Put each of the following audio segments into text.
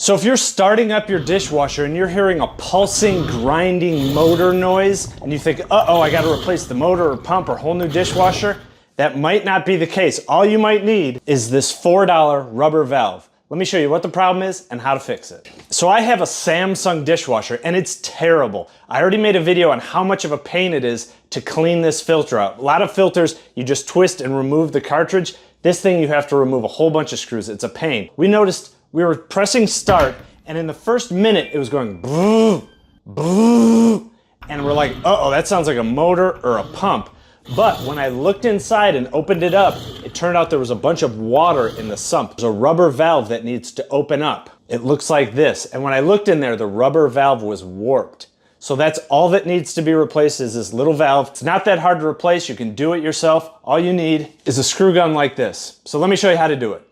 So if you're starting up your dishwasher and you're hearing a pulsing, grinding motor noise, and you think, uh-oh, I gotta replace the motor or pump or whole new dishwasher, that might not be the case. All you might need is this $4 rubber valve. Let me show you what the problem is and how to fix it. So I have a Samsung dishwasher and it's terrible. I already made a video on how much of a pain it is to clean this filter out. A lot of filters, you just twist and remove the cartridge. This thing, you have to remove a whole bunch of screws. It's a pain. We noticed we were pressing start, and in the first minute, it was going boo, boo, and we're like, uh-oh, that sounds like a motor or a pump. But when I looked inside and opened it up, it turned out there was a bunch of water in the sump. There's a rubber valve that needs to open up. It looks like this, and when I looked in there, the rubber valve was warped. So that's all that needs to be replaced is this little valve. It's not that hard to replace. You can do it yourself. All you need is a screw gun like this. So let me show you how to do it.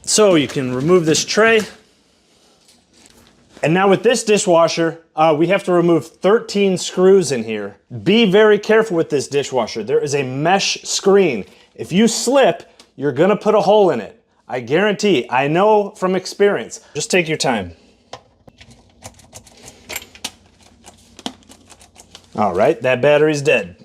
So you can remove this tray. And now with this dishwasher, we have to remove 13 screws in here. Be very careful with this dishwasher. There is a mesh screen. If you slip, you're gonna put a hole in it. I guarantee, I know from experience. Just take your time. All right, that battery's dead.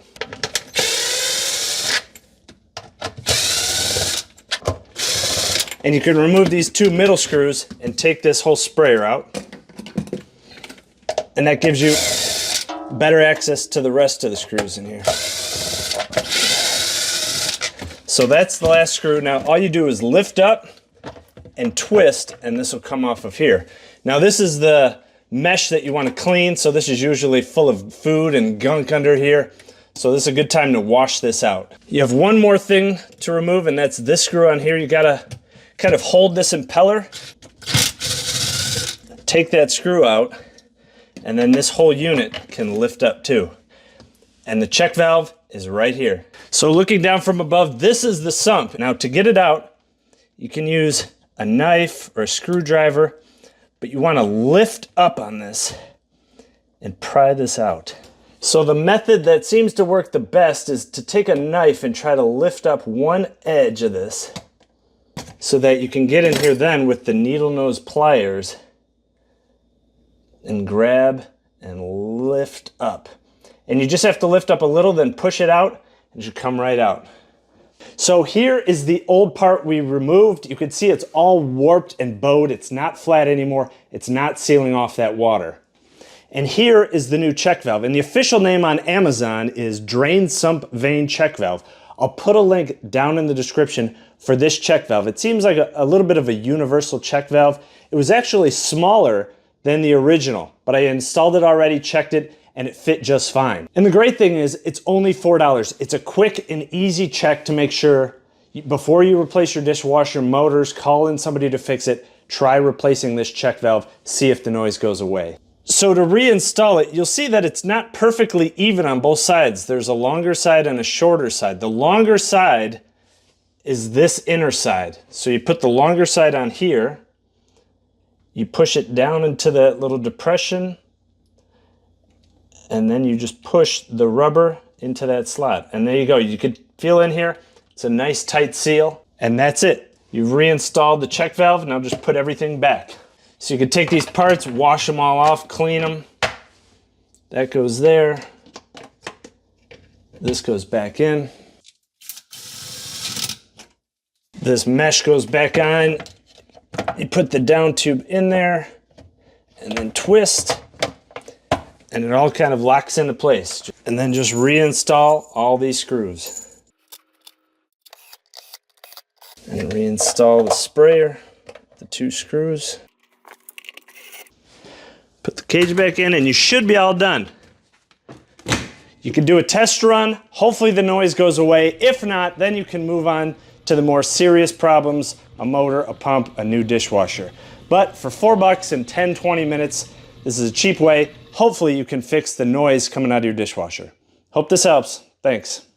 And you can remove these two middle screws and take this whole sprayer out. And that gives you better access to the rest of the screws in here. So that's the last screw. Now all you do is lift up and twist, and this will come off of here. Now this is the mesh that you want to clean, so this is usually full of food and gunk under here. So this is a good time to wash this out. You have one more thing to remove, and that's this screw on here. You gotta kind of hold this impeller, take that screw out, and then this whole unit can lift up too. And the check valve is right here. So looking down from above, this is the sump. Now to get it out, you can use a knife or a screwdriver, but you want to lift up on this and pry this out. So the method that seems to work the best is to take a knife and try to lift up one edge of this so that you can get in here then with the needle nose pliers and grab and lift up. And you just have to lift up a little, then push it out, and it should come right out. So here is the old part we removed. You can see it's all warped and bowed. It's not flat anymore. It's not sealing off that water. And here is the new check valve. And the official name on Amazon is Drain Sump Vane-check valve. I'll put a link down in the description for this check valve. It seems like a little bit of a universal check valve. It was actually smaller than the original, but I installed it already, checked it, and it fit just fine. And the great thing is it's only $4. It's a quick and easy check to make sure before you replace your dishwasher motors, call in somebody to fix it, try replacing this check valve, see if the noise goes away. So to reinstall it, you'll see that it's not perfectly even on both sides. There's a longer side and a shorter side. The longer side is this inner side. So you put the longer side on here, you push it down into that little depression, and then you just push the rubber into that slot. And there you go. You could feel in here, it's a nice tight seal, and that's it. You've reinstalled the check valve. Now just put everything back. So you can take these parts, wash them all off, clean them. That goes there. This goes back in. This mesh goes back on. You put the down tube in there and then twist, and it all kind of locks into place. And then just reinstall all these screws. And reinstall the sprayer, the two screws. Put the cage back in and you should be all done. You can do a test run. Hopefully the noise goes away. If not, then you can move on to the more serious problems, a motor, a pump, a new dishwasher. But for $4 in 10-20 minutes, this is a cheap way. Hopefully you can fix the noise coming out of your dishwasher. Hope this helps. Thanks.